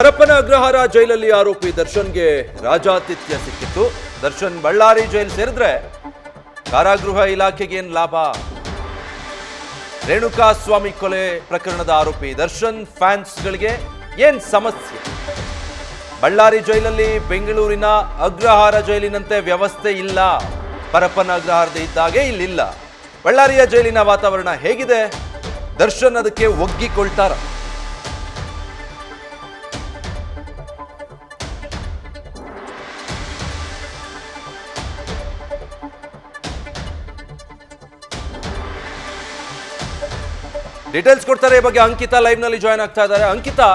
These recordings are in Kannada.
ಹರಪನ ಅಗ್ರಹಾರ ಜೈಲಲ್ಲಿ ಆರೋಪಿ ದರ್ಶನ್ಗೆ ರಾಜಾತಿಥ್ಯ ಸಿಕ್ಕಿತ್ತು. ದರ್ಶನ್ ಬಳ್ಳಾರಿ ಜೈಲು ಸೇರಿದ್ರೆ ಕಾರಾಗೃಹ ಇಲಾಖೆಗೆ ಏನ್ ಲಾಭ? ರೇಣುಕಾ ಸ್ವಾಮಿ ಕೊಲೆ ಪ್ರಕರಣದ ಆರೋಪಿ ದರ್ಶನ್ ಫ್ಯಾನ್ಸ್ಗಳಿಗೆ ಏನ್ ಸಮಸ್ಯೆ? ಬಳ್ಳಾರಿ ಜೈಲಲ್ಲಿ ಬೆಂಗಳೂರಿನ ಅಗ್ರಹಾರ ಜೈಲಿನಂತೆ ವ್ಯವಸ್ಥೆ ಇಲ್ಲ. ಪರಪ್ಪನ ಅಗ್ರಹಾರದ ಇದ್ದಾಗೆ ಇಲ್ಲಿಲ್ಲ. ಬಳ್ಳಾರಿಯ ಜೈಲಿನ ವಾತಾವರಣ ಹೇಗಿದೆ? ದರ್ಶನ್ ಅದಕ್ಕೆ ಒಗ್ಗಿಕೊಳ್ತಾರ? ಡೀಟೇಲ್ಸ್ ಕೊಡ್ತಾರೆ. ಈ ಬಗ್ಗೆ ಅಂಕಿತಾ ಲೈವ್ ನಲ್ಲಿ ಜಾಯ್ನ್ ಆಗ್ತಾ ಇದ್ದಾರೆ. ಅಂಕಿತಾ,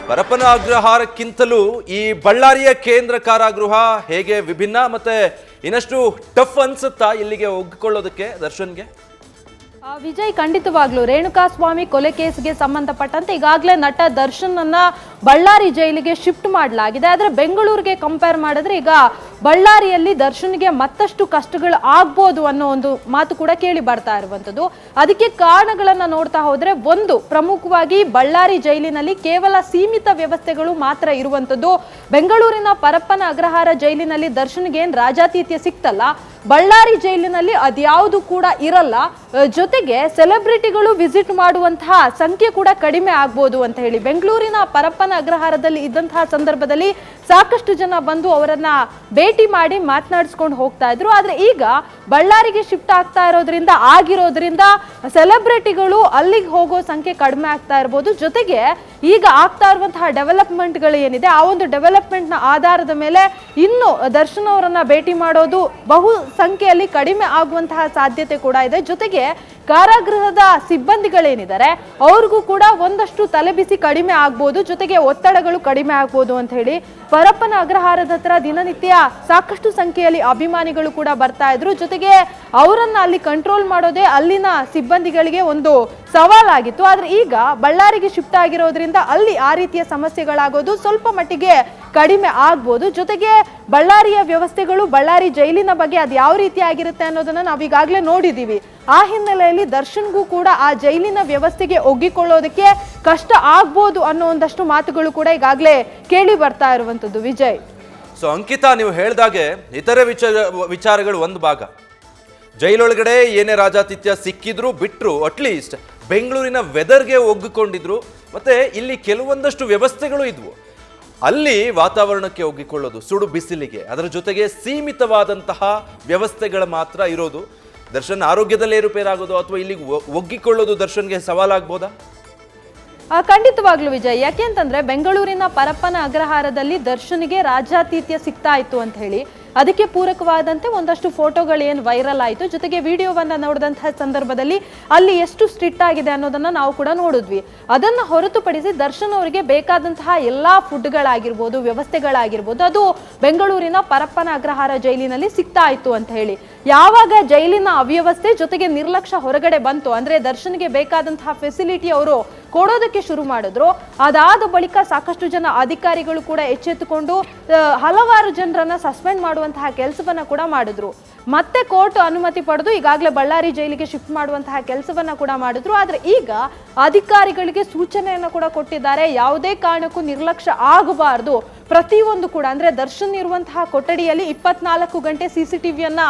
ಪರಪ್ಪನ ಅಗ್ರಹಾರಕ್ಕಿಂತಲೂ ಈ ಬಳ್ಳಾರಿಯ ಕೇಂದ್ರ ಕಾರಾಗೃಹ ಹೇಗೆ ವಿಭಿನ್ನ, ಮತ್ತೆ ಇನ್ನಷ್ಟು ಟಫ್ ಅನ್ಸುತ್ತಾ ಇಲ್ಲಿಗೆ ಒಗ್ಗಿಕೊಳ್ಳೋದಕ್ಕೆ ದರ್ಶನ್ಗೆ? ವಿಜಯ್, ಖಂಡಿತವಾಗ್ಲೂ ರೇಣುಕಾ ಸ್ವಾಮಿ ಕೊಲೆ ಕೇಸ್ಗೆ ಸಂಬಂಧಪಟ್ಟಂತೆ ಈಗಾಗಲೇ ನಟ ದರ್ಶನ್ ಅನ್ನ ಬಳ್ಳಾರಿ ಜೈಲಿಗೆ ಶಿಫ್ಟ್ ಮಾಡಲಾಗಿದೆ. ಆದರೆ ಬೆಂಗಳೂರಿಗೆ ಕಂಪೇರ್ ಮಾಡಿದ್ರೆ ಈಗ ಬಳ್ಳಾರಿಯಲ್ಲಿ ದರ್ಶನ್ಗೆ ಮತ್ತಷ್ಟು ಕಷ್ಟಗಳು ಆಗ್ಬೋದು ಅನ್ನೋ ಒಂದು ಮಾತು ಕೂಡ ಕೇಳಿ ಬರ್ತಾ ಇರುವಂಥದ್ದು. ಅದಕ್ಕೆ ಕಾರಣಗಳನ್ನ ನೋಡ್ತಾ ಹೋದ್ರೆ, ಒಂದು ಪ್ರಮುಖವಾಗಿ ಬಳ್ಳಾರಿ ಜೈಲಿನಲ್ಲಿ ಕೇವಲ ಸೀಮಿತ ವ್ಯವಸ್ಥೆಗಳು ಮಾತ್ರ ಇರುವಂಥದ್ದು. ಬೆಂಗಳೂರಿನ ಪರಪ್ಪನ ಅಗ್ರಹಾರ ಜೈಲಿನಲ್ಲಿ ದರ್ಶನ್ಗೆ ಏನ್ ರಾಜಾತಿಥ್ಯ ಸಿಕ್ತಲ್ಲ, ಬಳ್ಳಾರಿ ಜೈಲಿನಲ್ಲಿ ಅದ್ಯಾವುದು ಕೂಡ ಇರಲ್ಲ. ಜೊತೆಗೆ ಸೆಲೆಬ್ರಿಟಿಗಳು ವಿಸಿಟ್ ಮಾಡುವಂತಹ ಸಂಖ್ಯೆ ಕೂಡ ಕಡಿಮೆ ಆಗ್ಬೋದು ಅಂತ ಹೇಳಿ ಬೆಂಗಳೂರಿನ ಪರಪ್ಪನ ಅಗ್ರಹಾರದಲ್ಲಿ ಇದ್ದಂತಹ ಸಂದರ್ಭದಲ್ಲಿ ಸಾಕಷ್ಟು ಜನ ಬಂದು ಅವರನ್ನ ಭೇಟಿ ಮಾಡಿ ಮಾತನಾಡಿಸ್ಕೊಂಡು ಹೋಗ್ತಾ ಇದ್ರು. ಆದ್ರೆ ಈಗ ಬಳ್ಳಾರಿಗೆ ಶಿಫ್ಟ್ ಆಗ್ತಾ ಆಗಿರೋದ್ರಿಂದ ಸೆಲೆಬ್ರಿಟಿಗಳು ಅಲ್ಲಿಗೆ ಹೋಗೋ ಸಂಖ್ಯೆ ಕಡಿಮೆ ಆಗ್ತಾ ಇರ್ಬೋದು. ಜೊತೆಗೆ ಈಗ ಆಗ್ತಾ ಇರುವಂತಹ ಡೆವಲಪ್ಮೆಂಟ್ಗಳು ಏನಿದೆ, ಆ ಒಂದು ಡೆವಲಪ್ಮೆಂಟ್ ನ ಆಧಾರದ ಮೇಲೆ ಇನ್ನು ದರ್ಶನ್ ಅವರನ್ನ ಭೇಟಿ ಮಾಡೋದು ಬಹು ಸಂಖ್ಯೆಯಲ್ಲಿ ಕಡಿಮೆ ಆಗುವಂತಹ ಸಾಧ್ಯತೆ ಕೂಡ ಇದೆ. ಜೊತೆಗೆ ಕಾರಾಗೃಹದ ಸಿಬ್ಬಂದಿಗಳೇನಿದ್ದಾರೆ ಅವ್ರಿಗೂ ಕೂಡ ಒಂದಷ್ಟು ತಲೆಬಿಸಿ ಕಡಿಮೆ ಆಗ್ಬೋದು, ಜೊತೆಗೆ ಒತ್ತಡಗಳು ಕಡಿಮೆ ಆಗ್ಬೋದು ಅಂತ ಹೇಳಿ ಪರಪ್ಪನ ಅಗ್ರಹಾರದ ಹತ್ರ ದಿನನಿತ್ಯ ಸಾಕಷ್ಟು ಸಂಖ್ಯೆಯಲ್ಲಿ ಅಭಿಮಾನಿಗಳು ಕೂಡ ಬರ್ತಾ ಇದ್ರು. ಜೊತೆಗೆ ಅವರನ್ನ ಅಲ್ಲಿ ಕಂಟ್ರೋಲ್ ಮಾಡೋದೇ ಅಲ್ಲಿನ ಸಿಬ್ಬಂದಿಗಳಿಗೆ ಒಂದು ಸವಾಲಾಗಿತ್ತು. ಆದ್ರೆ ಈಗ ಬಳ್ಳಾರಿಗೆ ಶಿಫ್ಟ್ ಆಗಿರೋದ್ರಿಂದ ಅಲ್ಲಿ ಆ ರೀತಿಯ ಸಮಸ್ಯೆಗಳಾಗೋದು ಸ್ವಲ್ಪ ಮಟ್ಟಿಗೆ ಕಡಿಮೆ ಆಗ್ಬೋದು. ಜೊತೆಗೆ ಬಳ್ಳಾರಿಯ ವ್ಯವಸ್ಥೆಗಳು, ಬಳ್ಳಾರಿ ಜೈಲಿನ ಬಗ್ಗೆ ಅದು ಯಾವ ರೀತಿ ಆಗಿರುತ್ತೆ ಅನ್ನೋದನ್ನ ನಾವೀಗಾಗಲೇ ನೋಡಿದೀವಿ. ಆ ಹಿನ್ನೆಲೆಯಲ್ಲಿ ದರ್ಶನ್ಗೂ ಕೂಡ ಆ ಜೈಲಿನ ವ್ಯವಸ್ಥೆಗೆ ಒಗ್ಗಿಕೊಳ್ಳೋದಕ್ಕೆ ಕಷ್ಟ ಆಗ್ಬೋದು ಅನ್ನೋ ಒಂದಷ್ಟು ಮಾತುಗಳು ಕೂಡ ಈಗಾಗಲೇ ಕೇಳಿ ಬರ್ತಾ ಇರುವಂತದ್ದು. ವಿಜಯ್, ಸೊ ಅಂಕಿತಾ, ನೀವು ಹೇಳಿದಾಗೆ ಇತರೆ ವಿಚಾರಗಳು ಒಂದು ಭಾಗ. ಜೈಲೊಳಗಡೆ ಏನೇ ರಾಜಾತಿಥ್ಯ ಸಿಕ್ಕಿದ್ರು ಬಿಟ್ರು, ಅಟ್ಲೀಸ್ಟ್ ಬೆಂಗಳೂರಿನ ವೆದರ್ಗೆ ಒಗ್ಗಿಕೊಂಡಿದ್ರು. ಮತ್ತೆ ಇಲ್ಲಿ ಕೆಲವೊಂದಷ್ಟು ವ್ಯವಸ್ಥೆಗಳು ಇದ್ವು. ಅಲ್ಲಿ ವಾತಾವರಣಕ್ಕೆ ಒಗ್ಗಿಕೊಳ್ಳೋದು, ಸುಡು ಬಿಸಿಲಿಗೆ, ಅದರ ಜೊತೆಗೆ ಸೀಮಿತವಾದಂತಹ ವ್ಯವಸ್ಥೆಗಳು ಮಾತ್ರ ಇರೋದು. ದರ್ಶನ್ ಆರೋಗ್ಯದಲ್ಲಿ ಏರುಪೇರಾಗೋದು ಅಥವಾ ಇಲ್ಲಿಗೆ ಒಗ್ಗಿಕೊಳ್ಳೋದು ದರ್ಶನ್ಗೆ ಸವಾಲಾಗ್ಬೋದಾ? ಖಂಡಿತವಾಗ್ಲೂ ವಿಜಯ್. ಯಾಕೆಂತಂದ್ರೆ ಬೆಂಗಳೂರಿನ ಪರಪ್ಪನ ಅಗ್ರಹಾರದಲ್ಲಿ ದರ್ಶನ್ಗೆ ರಾಜಾತಿಥ್ಯ ಸಿಗ್ತಾ ಇತ್ತು ಅಂತ ಹೇಳಿ ಅದಕ್ಕೆ ಪೂರಕವಾದಂತೆ ಒಂದಷ್ಟು ಫೋಟೋಗಳು ಏನು ವೈರಲ್ ಆಯಿತು. ಜೊತೆಗೆ ವಿಡಿಯೋವನ್ನ ನೋಡಿದಂತಹ ಸಂದರ್ಭದಲ್ಲಿ ಅಲ್ಲಿ ಎಷ್ಟು ಸ್ಟ್ರಿಕ್ಟ್ ಆಗಿದೆ ಅನ್ನೋದನ್ನ ನಾವು ಕೂಡ ನೋಡಿದ್ವಿ. ಅದನ್ನ ಹೊರತುಪಡಿಸಿ ದರ್ಶನ್ ಅವರಿಗೆ ಬೇಕಾದಂತಹ ಎಲ್ಲಾ ಫುಡ್ಗಳಾಗಿರ್ಬೋದು, ವ್ಯವಸ್ಥೆಗಳಾಗಿರ್ಬೋದು, ಅದು ಬೆಂಗಳೂರಿನ ಪರಪ್ಪನ ಅಗ್ರಹಾರ ಜೈಲಿನಲ್ಲಿ ಸಿಗ್ತಾ ಇತ್ತು ಅಂತ ಹೇಳಿ. ಯಾವಾಗ ಜೈಲಿನ ಅವ್ಯವಸ್ಥೆ ಜೊತೆಗೆ ನಿರ್ಲಕ್ಷ್ಯ ಹೊರಗಡೆ ಬಂತು, ಅಂದ್ರೆ ದರ್ಶನ್ಗೆ ಬೇಕಾದಂತಹ ಫೆಸಿಲಿಟಿ ಅವರು ಕೊಡೋದಕ್ಕೆ ಶುರು ಮಾಡಿದ್ರು, ಅದಾದ ಬಳಿಕ ಸಾಕಷ್ಟು ಜನ ಅಧಿಕಾರಿಗಳು ಕೂಡ ಎಚ್ಚೆತ್ತುಕೊಂಡು ಹಲವಾರು ಜನರನ್ನ ಸಸ್ಪೆಂಡ್ ಮಾಡುವಂತಹ ಕೆಲಸವನ್ನ ಕೂಡ ಮಾಡಿದ್ರು. ಮತ್ತೆ ಕೋರ್ಟ್ ಅನುಮತಿ ಪಡೆದು ಈಗಾಗಲೇ ಬಳ್ಳಾರಿ ಜೈಲಿಗೆ ಶಿಫ್ಟ್ ಮಾಡುವಂತಹ ಕೆಲಸವನ್ನ ಕೂಡ ಮಾಡಿದ್ರು. ಆದ್ರೆ ಈಗ ಅಧಿಕಾರಿಗಳಿಗೆ ಸೂಚನೆಯನ್ನ ಕೂಡ ಕೊಟ್ಟಿದ್ದಾರೆ. ಯಾವುದೇ ಕಾರಣಕ್ಕೂ ನಿರ್ಲಕ್ಷ್ಯ ಆಗಬಾರದು. ಪ್ರತಿಯೊಂದು ಕೂಡ ಅಂದ್ರೆ ದರ್ಶನ್ ಇರುವಂತಹ ಕೊಠಡಿಯಲ್ಲಿ 24 ಗಂಟೆ CCTVಯನ್ನ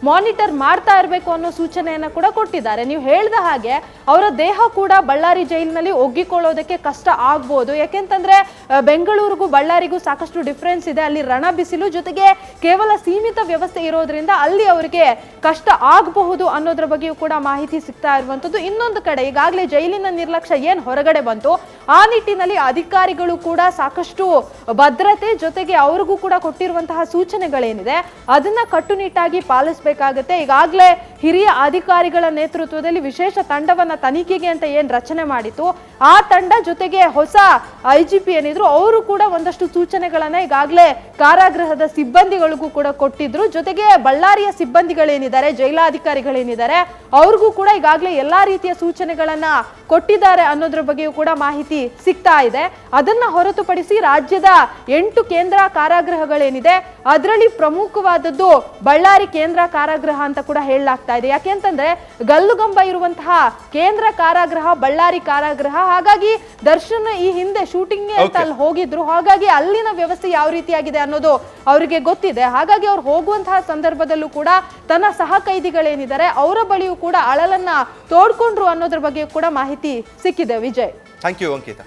ಮಾನಿಟರ್ ಮಾಡ್ತಾ ಇರಬೇಕು ಅನ್ನೋ ಸೂಚನೆಯನ್ನ ಕೂಡ ಕೊಟ್ಟಿದ್ದಾರೆ. ನೀವು ಹೇಳಿದ ಹಾಗೆ ಅವರ ದೇಹ ಕೂಡ ಬಳ್ಳಾರಿ ಜೈಲಿನಲ್ಲಿ ಒಗ್ಗಿಕೊಳ್ಳೋದಕ್ಕೆ ಕಷ್ಟ ಆಗ್ಬೋದು. ಯಾಕೆಂತಂದ್ರೆ ಬೆಂಗಳೂರಿಗೂ ಬಳ್ಳಾರಿಗೂ ಸಾಕಷ್ಟು ಡಿಫ್ರೆನ್ಸ್ ಇದೆ. ಅಲ್ಲಿ ರಣ ಬಿಸಿಲು, ಜೊತೆಗೆ ಕೇವಲ ಸೀಮಿತ ವ್ಯವಸ್ಥೆ ಇರೋದ್ರಿಂದ ಅಲ್ಲಿ ಅವರಿಗೆ ಕಷ್ಟ ಆಗಬಹುದು ಅನ್ನೋದ್ರ ಬಗ್ಗೆಯೂ ಕೂಡ ಮಾಹಿತಿ ಸಿಗ್ತಾ ಇರುವಂತದ್ದು. ಇನ್ನೊಂದು ಕಡೆ ಈಗಾಗಲೇ ಜೈಲಿನ ನಿರ್ಲಕ್ಷ್ಯ ಏನ್ ಹೊರಗಡೆ ಬಂತು, ಆ ನಿಟ್ಟಿನಲ್ಲಿ ಅಧಿಕಾರಿಗಳು ಕೂಡ ಸಾಕಷ್ಟು ಭದ್ರತೆ ಜೊತೆಗೆ ಅವ್ರಿಗೂ ಕೂಡ ಕೊಟ್ಟಿರುವಂತಹ ಸೂಚನೆಗಳೇನಿದೆ ಅದನ್ನ ಕಟ್ಟುನಿಟ್ಟಾಗಿ ಪಾಲಿಸಬೇಕಾಗತ್ತೆ. ಈಗಾಗಲೇ ಹಿರಿಯ ಅಧಿಕಾರಿಗಳ ನೇತೃತ್ವದಲ್ಲಿ ವಿಶೇಷ ತಂಡವನ್ನ ತನಿಖೆಗೆ ಅಂತ ಏನ್ ರಚನೆ ಮಾಡಿತ್ತು, ಆ ತಂಡ ಜೊತೆಗೆ ಹೊಸ IGP ಏನಿದ್ರು ಅವರು ಕೂಡ ಒಂದಷ್ಟು ಸೂಚನೆಗಳನ್ನ ಈಗಾಗಲೇ ಕಾರಾಗೃಹದ ಸಿಬ್ಬಂದಿಗಳಿಗೂ ಕೂಡ ಕೊಟ್ಟಿದ್ರು. ಜೊತೆಗೆ ಬಳ್ಳಾರಿಯ ಸಿಬ್ಬಂದಿಗಳೇನಿದ್ದಾರೆ, ಜೈಲಾಧಿಕಾರಿಗಳೇನಿದ್ದಾರೆ, ಅವ್ರಿಗೂ ಕೂಡ ಈಗಾಗಲೇ ಎಲ್ಲಾ ರೀತಿಯ ಸೂಚನೆಗಳನ್ನ ಕೊಟ್ಟಿದ್ದಾರೆ ಅನ್ನೋದ್ರ ಬಗ್ಗೆಯೂ ಕೂಡ ಮಾಹಿತಿ ಸಿಗ್ತಾ ಇದೆ. ಅದನ್ನ ಹೊರತುಪಡಿಸಿ ರಾಜ್ಯದ 8 ಕೇಂದ್ರ ಕಾರಾಗೃಹಗಳೇನಿದೆ ಅದರಲ್ಲಿ ಪ್ರಮುಖವಾದದ್ದು ಬಳ್ಳಾರಿ ಕೇಂದ್ರ ಕಾರಾಗೃಹ ಅಂತ ಕೂಡ ಹೇಳಲಾಗ್ತಾ ಆಗ್ತಾ ಇದೆ. ಯಾಕೆಂತಂದ್ರೆ ಗಲ್ಲುಗಂಬ ಇರುವಂತಹ ಕೇಂದ್ರ ಕಾರಾಗೃಹ ಬಳ್ಳಾರಿ ಕಾರಾಗೃಹ. ಹಾಗಾಗಿ ದರ್ಶನ್ ಈ ಹಿಂದೆ ಶೂಟಿಂಗ್ ಅಂತ ಅಲ್ಲಿ ಹೋಗಿದ್ರು. ಹಾಗಾಗಿ ಅಲ್ಲಿನ ವ್ಯವಸ್ಥೆ ಯಾವ ರೀತಿಯಾಗಿದೆ ಅನ್ನೋದು ಅವರಿಗೆ ಗೊತ್ತಿದೆ. ಹಾಗಾಗಿ ಅವ್ರು ಹೋಗುವಂತಹ ಸಂದರ್ಭದಲ್ಲೂ ಕೂಡ ತನ್ನ ಸಹ ಕೈದಿಗಳೇನಿದ್ದಾರೆ ಅವರ ಬಳಿಯೂ ಕೂಡ ಅಳಲನ್ನ ತೋಡ್ಕೊಂಡ್ರು ಅನ್ನೋದ್ರ ಬಗ್ಗೆ ಕೂಡ ಮಾಹಿತಿ ಸಿಕ್ಕಿದೆ. Vijay, thank you Ankita.